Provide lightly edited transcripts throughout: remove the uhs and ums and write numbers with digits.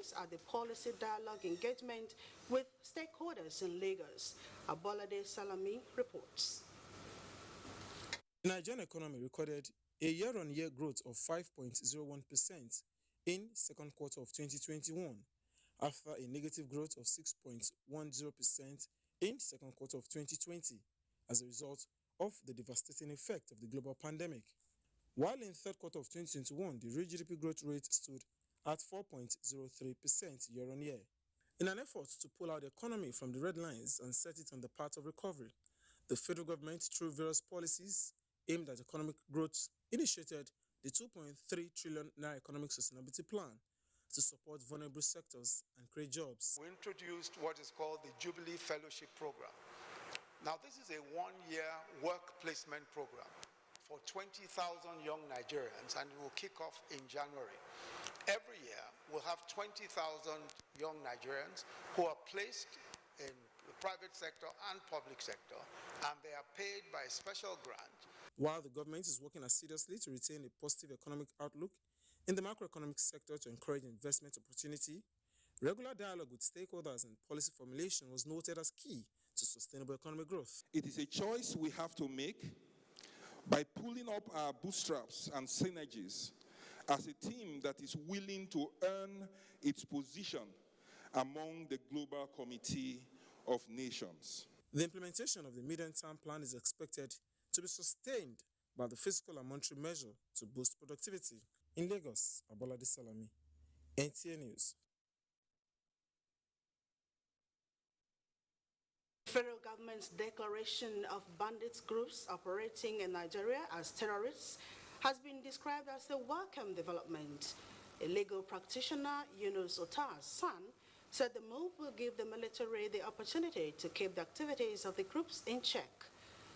arrives at the policy dialogue engagement with stakeholders in Lagos. Abolade Salami reports. The Nigerian economy recorded a year-on-year growth of 5.01% in second quarter of 2021, after a negative growth of 6.10% in second quarter of 2020 as a result of the devastating effect of the global pandemic. While in third quarter of 2021, the real GDP growth rate stood at 4.03% year-on-year. In an effort to pull out the economy from the red lines and set it on the path of recovery, the federal government, through various policies aimed at economic growth, initiated the 2.3 trillion naira economic sustainability plan to support vulnerable sectors and create jobs. We introduced what is called the Jubilee Fellowship Program. Now, this is a one-year work placement program for 20,000 young Nigerians, and it will kick off in January. Every year, we'll have 20,000 young Nigerians who are placed in the private sector and public sector, and they are paid by a special grant. While the government is working assiduously to retain a positive economic outlook in the macroeconomic sector to encourage investment opportunity, regular dialogue with stakeholders and policy formulation was noted as key to sustainable economic growth. It is a choice we have to make by pulling up our bootstraps and synergies as a team that is willing to earn its position among the global committee of nations. The implementation of the medium-term plan is expected to be sustained by the fiscal and monetary measure to boost productivity. In Lagos, Abolade Salami, NTA News. Federal government's declaration of bandits groups operating in Nigeria as terrorists has been described as a welcome development. A legal practitioner, Yunus Otar's son, said the move will give the military the opportunity to keep the activities of the groups in check.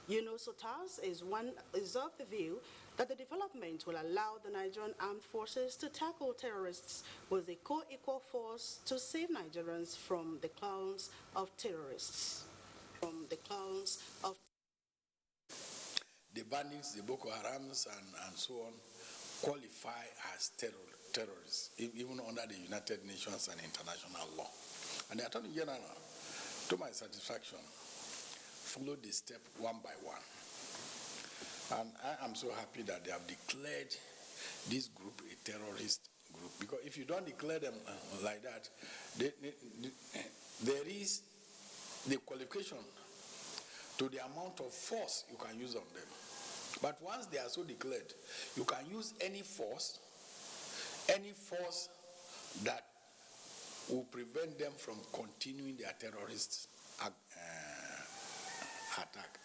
Yunus Otar's is of the view that the development will allow the Nigerian armed forces to tackle terrorists with a co-equal force to save Nigerians from the claws of terrorists. The bandits, the Boko Harams and so on, qualify as terrorists, even under the United Nations and international law. And the Attorney General, to my satisfaction, followed the step one by one. And I am so happy that they have declared this group a terrorist group. Because if you don't declare them like that, there is the qualification to the amount of force you can use on them. But once they are so declared, you can use any force that will prevent them from continuing their terrorist attack.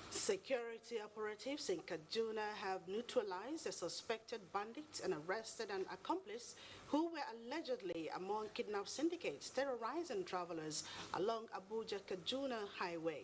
Security operatives in Kaduna have neutralized a suspected bandit and arrested an accomplice who were allegedly among kidnap syndicates terrorizing travelers along Abuja-Kaduna Highway.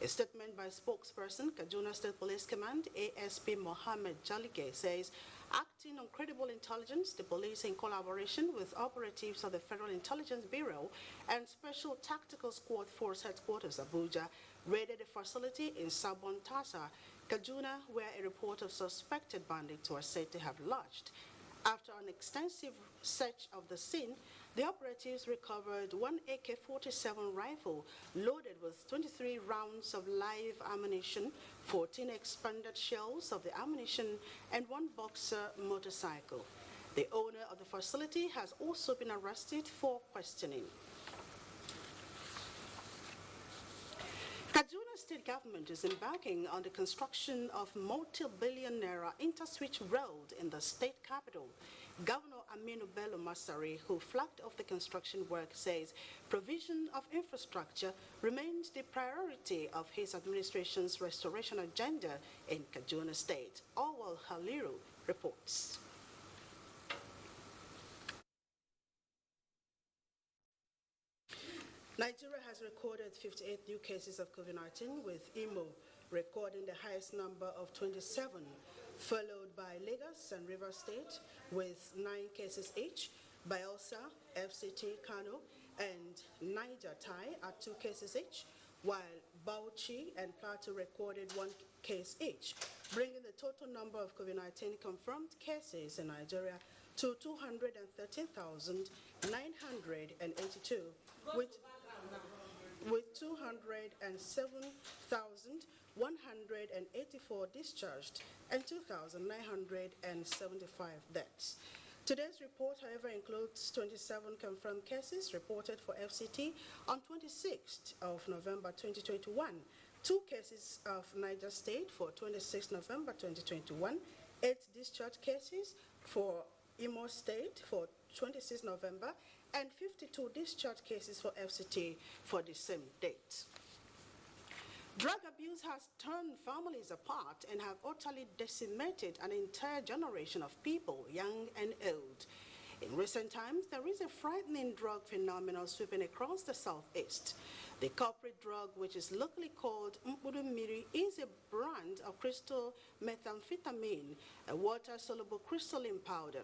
A statement by spokesperson, Kaduna State Police Command, ASP Mohammed Jalike, says, acting on credible intelligence, the police, in collaboration with operatives of the Federal Intelligence Bureau and Special Tactical Squad Force Headquarters, Abuja, raided a facility in Sabon Tasa, Kaduna, where a report of suspected bandits was said to have lodged. After an extensive search of the scene, the operatives recovered one AK-47 rifle loaded with 23 rounds of live ammunition, 14 expanded shells of the ammunition, and one Boxer motorcycle. The owner of the facility has also been arrested for questioning. Kaduna State government is embarking on the construction of multi-billion naira interswitch road in the state capital. Governor Aminu Bello Masari, who flagged off the construction work, says provision of infrastructure remains the priority of his administration's restoration agenda in Kaduna State. Orwell Haliru reports. Nigeria has recorded 58 new cases of COVID-19, with Imo recording the highest number of 27, followed by Lagos and Rivers State with 9 cases each, Bayelsa, FCT, Kano, and Niger tie at 2 cases each, while Bauchi, and Plateau recorded 1 case each, bringing the total number of COVID-19 confirmed cases in Nigeria to 213,982, with 207,184 discharged and 2,975 deaths. Today's report, however, includes 27 confirmed cases reported for FCT on 26th of November 2021, 2 cases of Niger State for 26th November 2021, 8 discharge cases for Imo State for 26th November, and 52 discharge cases for FCT for the same date. Drug abuse has torn families apart and have utterly decimated an entire generation of people, young and old. In recent times, there is a frightening drug phenomenon sweeping across the southeast. The culprit drug, which is locally called Mkpudumiri, is a brand of crystal methamphetamine, a water-soluble crystalline powder.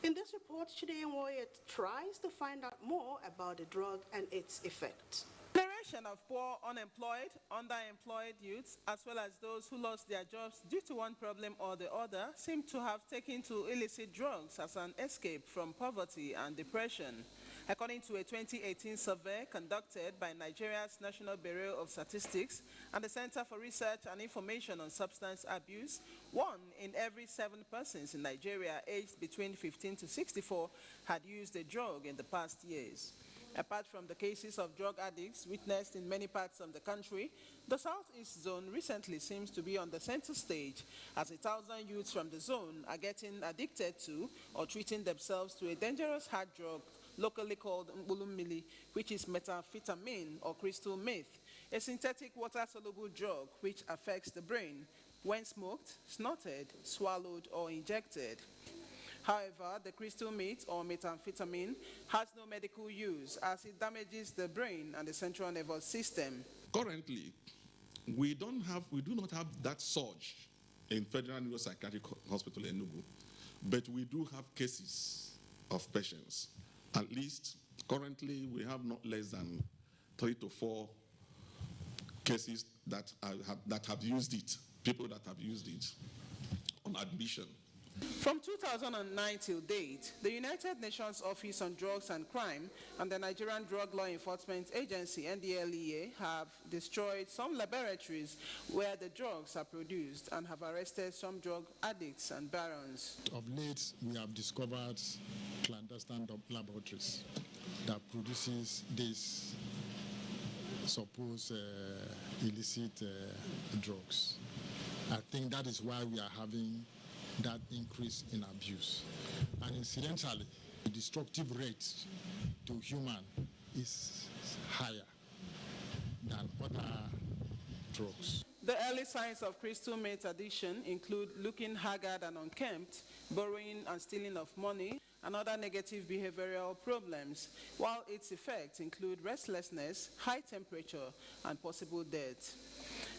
In this report, Chideye Nwoye tries to find out more about the drug and its effects. Generation of poor, unemployed, underemployed youths, as well as those who lost their jobs due to one problem or the other, seem to have taken to illicit drugs as an escape from poverty and depression. According to a 2018 survey conducted by Nigeria's National Bureau of Statistics and the Center for Research and Information on Substance Abuse, 1 in every 7 persons in Nigeria aged between 15 to 64 had used a drug in the past years. Apart from the cases of drug addicts witnessed in many parts of the country, the Southeast Zone recently seems to be on the center stage as 1,000 youths from the zone are getting addicted to or treating themselves to a dangerous hard drug locally called Mbulumili, which is methamphetamine or crystal meth, a synthetic water-soluble drug which affects the brain when smoked, snorted, swallowed, or injected. However, the crystal meth or methamphetamine has no medical use as it damages the brain and the central nervous system. Currently, we do not have that surge in Federal Neuropsychiatric Hospital Enugu, but we do have cases of patients. At least currently, we have not less than 3 to 4 cases that have used it, people that have used it on admission. From 2009 till date, the United Nations Office on Drugs and Crime and the Nigerian Drug Law Enforcement Agency, NDLEA, have destroyed some laboratories where the drugs are produced and have arrested some drug addicts and barons. Of late, we have discovered clandestine laboratories that produces these supposed illicit drugs. I think that is why we are having that increase in abuse. And incidentally, the destructive rate to human is higher than other drugs. The early signs of crystal meth addiction include looking haggard and unkempt, borrowing and stealing of money, and other negative behavioral problems, while its effects include restlessness, high temperature, and possible death.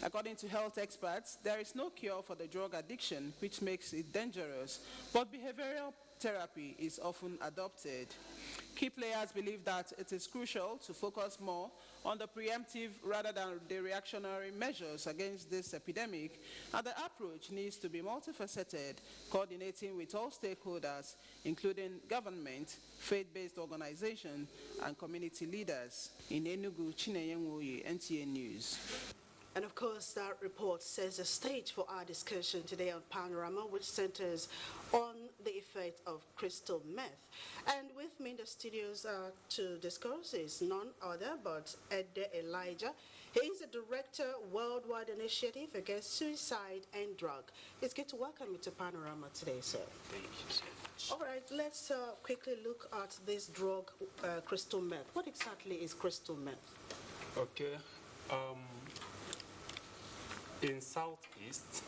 According to health experts, there is no cure for the drug addiction, which makes it dangerous, but behavioral therapy is often adopted. Key players believe that it is crucial to focus more on the preemptive rather than the reactionary measures against this epidemic, and the approach needs to be multifaceted, coordinating with all stakeholders, including government, faith-based organizations, and community leaders. In Enugu, Chineye Nwoye, NTA News. And of course, that report sets the stage for our discussion today on Panorama, which centers on the effect of crystal meth. And with me in the studios to discuss is none other but Ede Elijah. He is the Director, Worldwide Initiative Against Suicide and Drug. It's good to welcome you to Panorama today, sir. Thank you so much. All right, let's quickly look at this drug, crystal meth. What exactly is crystal meth? Okay. In Southeast,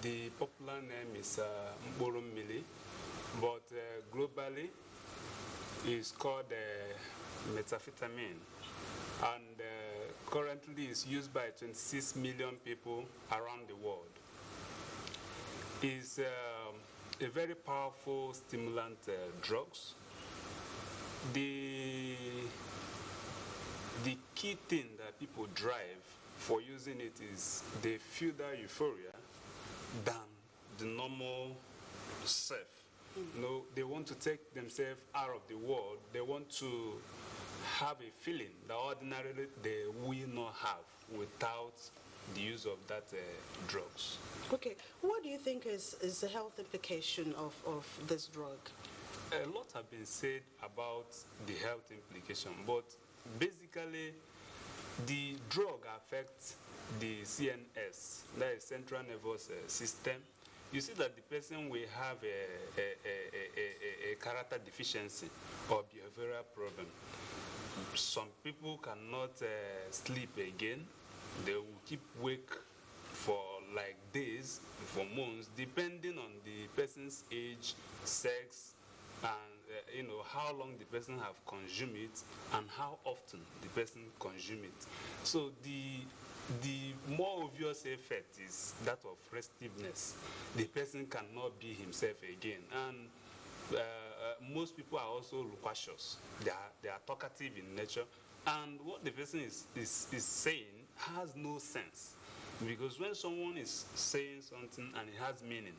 the popular name is Mbulumili, but globally it's called methamphetamine, and currently it's used by 26 million people around the world. It's a very powerful stimulant drugs. The key thing that people drive for using it is they feel that euphoria than the normal self. You know, they want to take themselves out of the world. They want to have a feeling that ordinarily they will not have without the use of that drugs. Okay, what do you think is the health implication of this drug? A lot have been said about the health implication, but basically the drug affects the CNS, that is central nervous system. You see that the person will have a character deficiency or behavioral problem. Some people cannot sleep again. They will keep awake for like days, for months, depending on the person's age, sex, and how long the person have consumed it and how often the person consume it. So the more obvious effect is that of restiveness. The person cannot be himself again, and most people are also loquacious. They are talkative in nature, and what the person is saying has no sense, because when someone is saying something and it has meaning,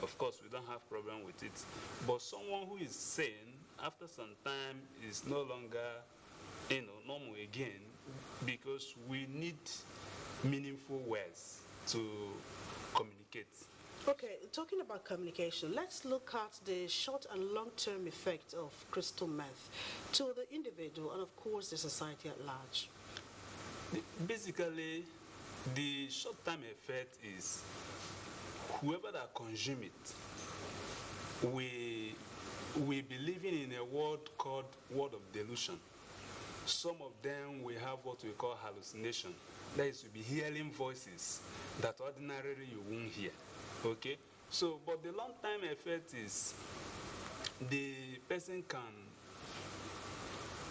of course we don't have problem with it. But someone who is saying after some time is no longer normal again, because we need meaningful words to communicate. Okay, talking about communication, let's look at the short and long-term effect of crystal meth to the individual and, of course, the society at large. Basically, the short-term effect is whoever that consume it, we be living in a world called world of delusion. Some of them will have what we call hallucination. That is, to be hearing voices that ordinarily you won't hear. Okay? So, but the long-term effect is the person can,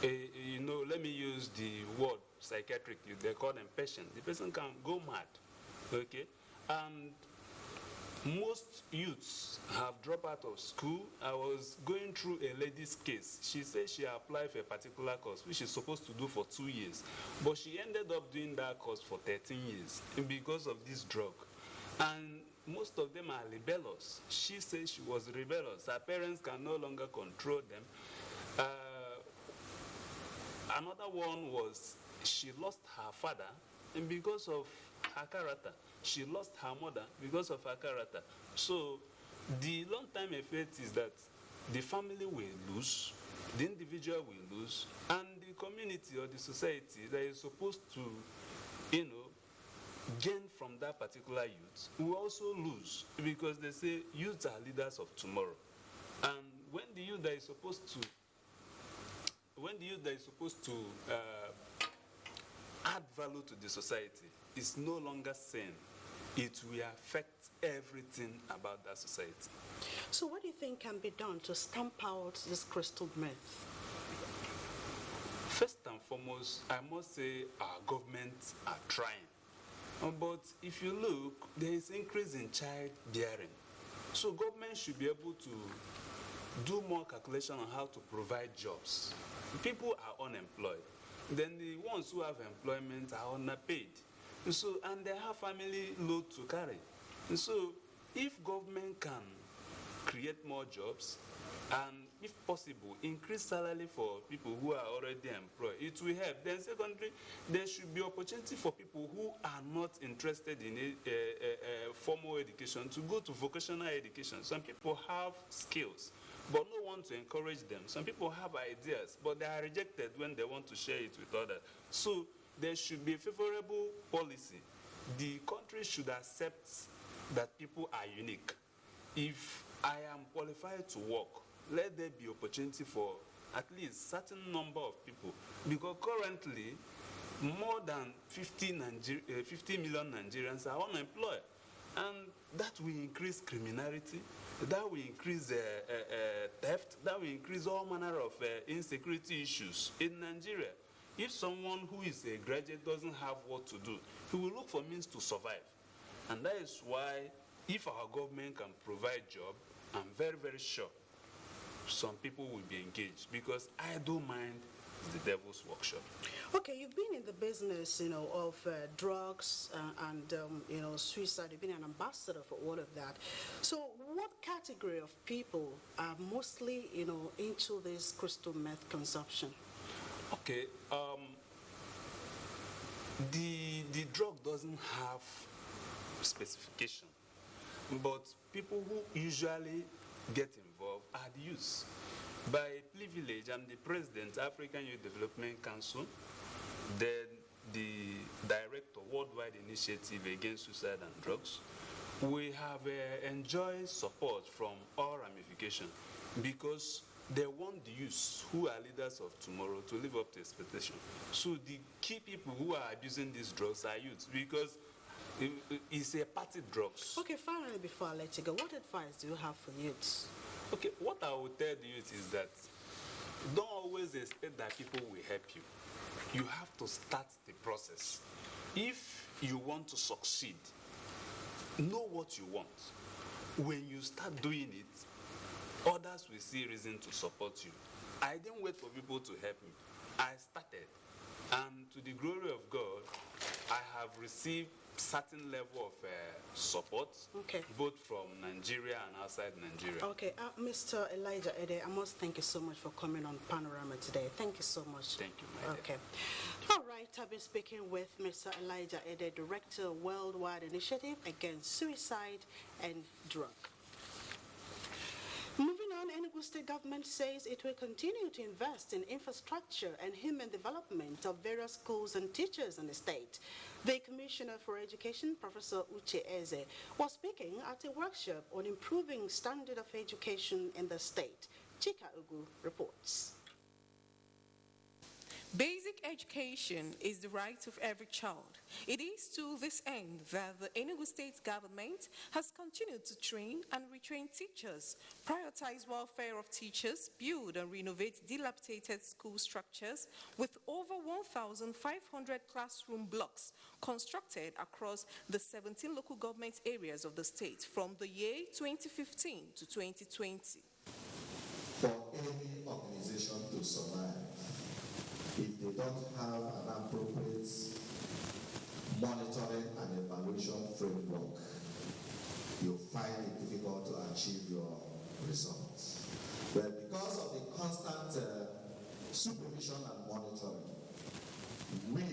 let me use the word psychiatric, they call them patient. The person can go mad. Okay? And most youths have dropped out of school. I was going through a lady's case. She said she applied for a particular course, which she's supposed to do for 2 years. But she ended up doing that course for 13 years because of this drug. And most of them are rebellious. She said she was rebellious. Her parents can no longer control them. Another one was she lost her father, and because of her character. She lost her mother because of her character. So the long-term effect is that the family will lose, the individual will lose, and the community or the society that is supposed to, gain from that particular youth will also lose, because they say youths are leaders of tomorrow. And when the youth that is supposed to add value to the society is no longer seen, it will affect everything about that society. So what do you think can be done to stamp out this crystal meth? First and foremost, I must say our governments are trying. But if you look, there is increase in childbearing. So government should be able to do more calculation on how to provide jobs. People are unemployed. Then the ones who have employment are underpaid. So, and they have family load to carry. So if government can create more jobs and, if possible, increase salary for people who are already employed, it will help. Then secondly, there should be opportunity for people who are not interested in formal education to go to vocational education. Some people have skills, but no one to encourage them. Some people have ideas, but they are rejected when they want to share it with others. So there should be a favorable policy. The country should accept that people are unique. If I am qualified to work, let there be opportunity for at least certain number of people. Because currently, more than 50 million Nigerians are unemployed. And that will increase criminality, that will increase theft, that will increase all manner of insecurity issues in Nigeria. If someone who is a graduate doesn't have what to do, he will look for means to survive. And that is why, if our government can provide job, I'm very, very sure some people will be engaged, because I don't mind is the devil's workshop. Okay, you've been in the business, of drugs and suicide. You've been an ambassador for all of that. So, what category of people are mostly, into this crystal meth consumption? Okay, the drug doesn't have specification, but people who usually get involved are the youth. By privilege, I'm the president, African Youth Development Council, then the director, Worldwide Initiative Against Suicide and Drugs. We have enjoyed support from all ramifications because they want the youth who are leaders of tomorrow to live up to expectation. So the key people who are abusing these drugs are youth because it's a party drugs. Okay, finally, before I let you go, what advice do you have for youths? Okay, what I will tell the youth is that don't always expect that people will help you. You have to start the process. If you want to succeed, know what you want. When you start doing it, others will see reason to support you. I didn't wait for people to help me. I started. And to the glory of God, I have received certain level of support, both from Nigeria and outside Nigeria. Okay, Mr. Elijah Ede, I must thank you so much for coming on Panorama today. Thank you so much. Thank you, my dear. All right, I've been speaking with Mr. Elijah Ede, Director, Worldwide Initiative Against Suicide and Drug. Moving on, Enugu State government says it will continue to invest in infrastructure and human development of various schools and teachers in the state. The Commissioner for Education, Professor Uche Eze, was speaking at a workshop on improving standard of education in the state. Chika Ugu reports. Basic education is the right of every child. It is to this end that the Enugu State government has continued to train and retrain teachers, prioritize welfare of teachers, build and renovate dilapidated school structures with over 1,500 classroom blocks constructed across the 17 local government areas of the state from the year 2015 to 2020. For any organization to survive, if they don't have an appropriate monitoring and evaluation framework, you'll find it difficult to achieve your results. But because of the constant supervision and monitoring, we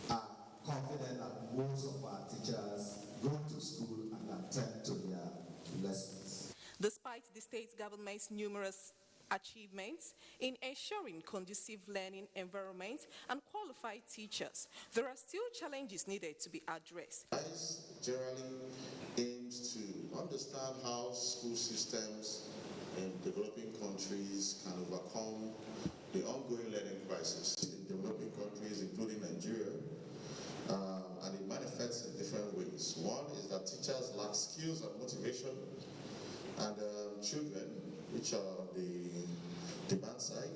are confident that most of our teachers go to school and attend to their lessons. Despite the state government's numerous achievements in ensuring conducive learning environment and qualified teachers, there are still challenges needed to be addressed. ICE generally aims to understand how school systems in developing countries can overcome the ongoing learning crisis in developing countries, including Nigeria, and it manifests in different ways. One is that teachers lack skills and motivation, and children, which are the demand side,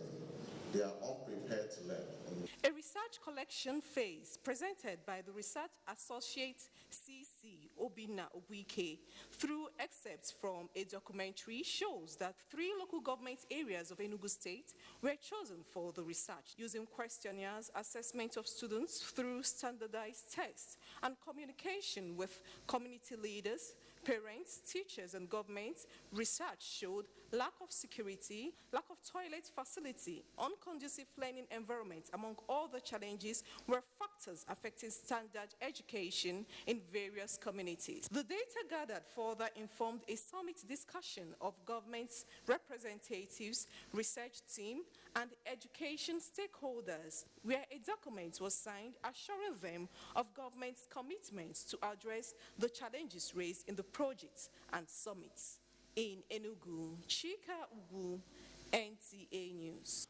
they are unprepared to learn. A research collection phase presented by the Research Associate CC Obina Obuike through excerpts from a documentary shows that 3 local government areas of Enugu State were chosen for the research using questionnaires, assessment of students through standardized tests, and communication with community leaders, parents, teachers, and government. Research showed lack of security, lack of toilet facility, unconducive learning environment, among all the challenges, were factors affecting standard education in various communities. The data gathered further informed a summit discussion of government's representatives, research team, and education stakeholders, where a document was signed assuring them of government's commitments to address the challenges raised in the projects and summits. In Enugu, Chika Ugu, NTA News.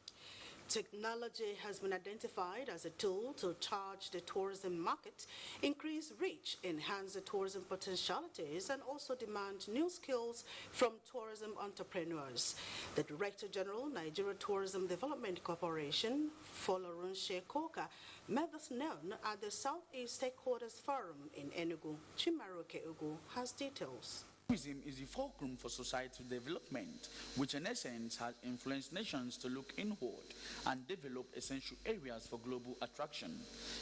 Technology has been identified as a tool to charge the tourism market, increase reach, enhance the tourism potentialities, and also demand new skills from tourism entrepreneurs. The Director General, Nigeria Tourism Development Corporation, Folorunse Koka, made this known at the Southeast Stakeholders Forum in Enugu. Chimaroke Ugu has details. Tourism is the fulcrum for societal development, which in essence has influenced nations to look inward and develop essential areas for global attraction.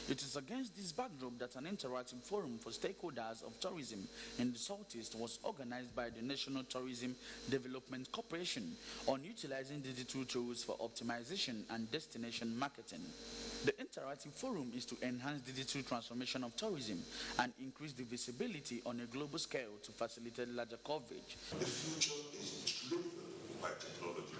It is against this backdrop that an interactive forum for stakeholders of tourism in the Southeast was organized by the National Tourism Development Corporation on utilizing digital tools for optimization and destination marketing. The interactive forum is to enhance digital transformation of tourism and increase the visibility on a global scale to facilitate larger coverage. The future is driven by technology,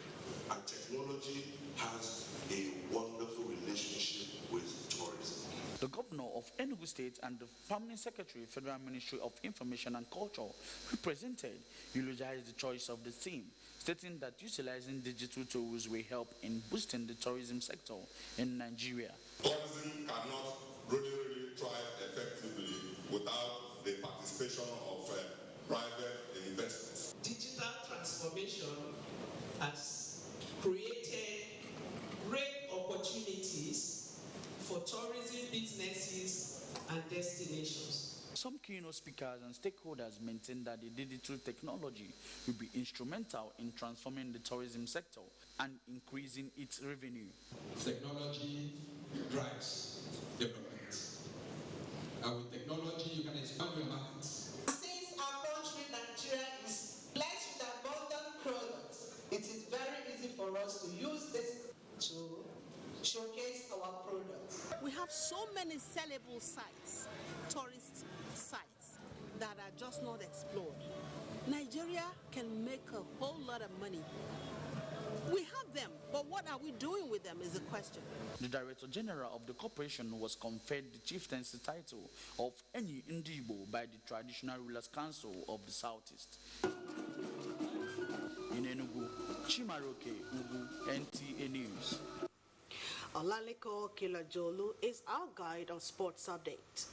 and technology has a wonderful relationship with tourism. The governor of Enugu State and the permanent secretary, Federal Ministry of Information and Culture, represented, eulogized the choice of the theme, stating that utilizing digital tools will help in boosting the tourism sector in Nigeria. Tourism cannot really thrive effectively without the participation of private investors. Digital transformation has created great opportunities for tourism businesses and destinations. Some keynote speakers and stakeholders maintain that the digital technology will be instrumental in transforming the tourism sector and increasing its revenue. Technology drives development. And with technology, you can expand your markets. Since our country, Nigeria, is blessed with abundant products, it is very easy for us to use this to showcase our products. We have so many sellable sites, tourist sites, that are just not explored. Nigeria can make a whole lot of money. We have them, but what are we doing with them is the question. The Director General of the corporation was conferred the chieftaincy title of Eni Ndibo by the Traditional Rulers Council of the Southeast. In Enugu, Chimaroke Ugu, NTA News. Olaleko Kilajolu is our guide on sports update.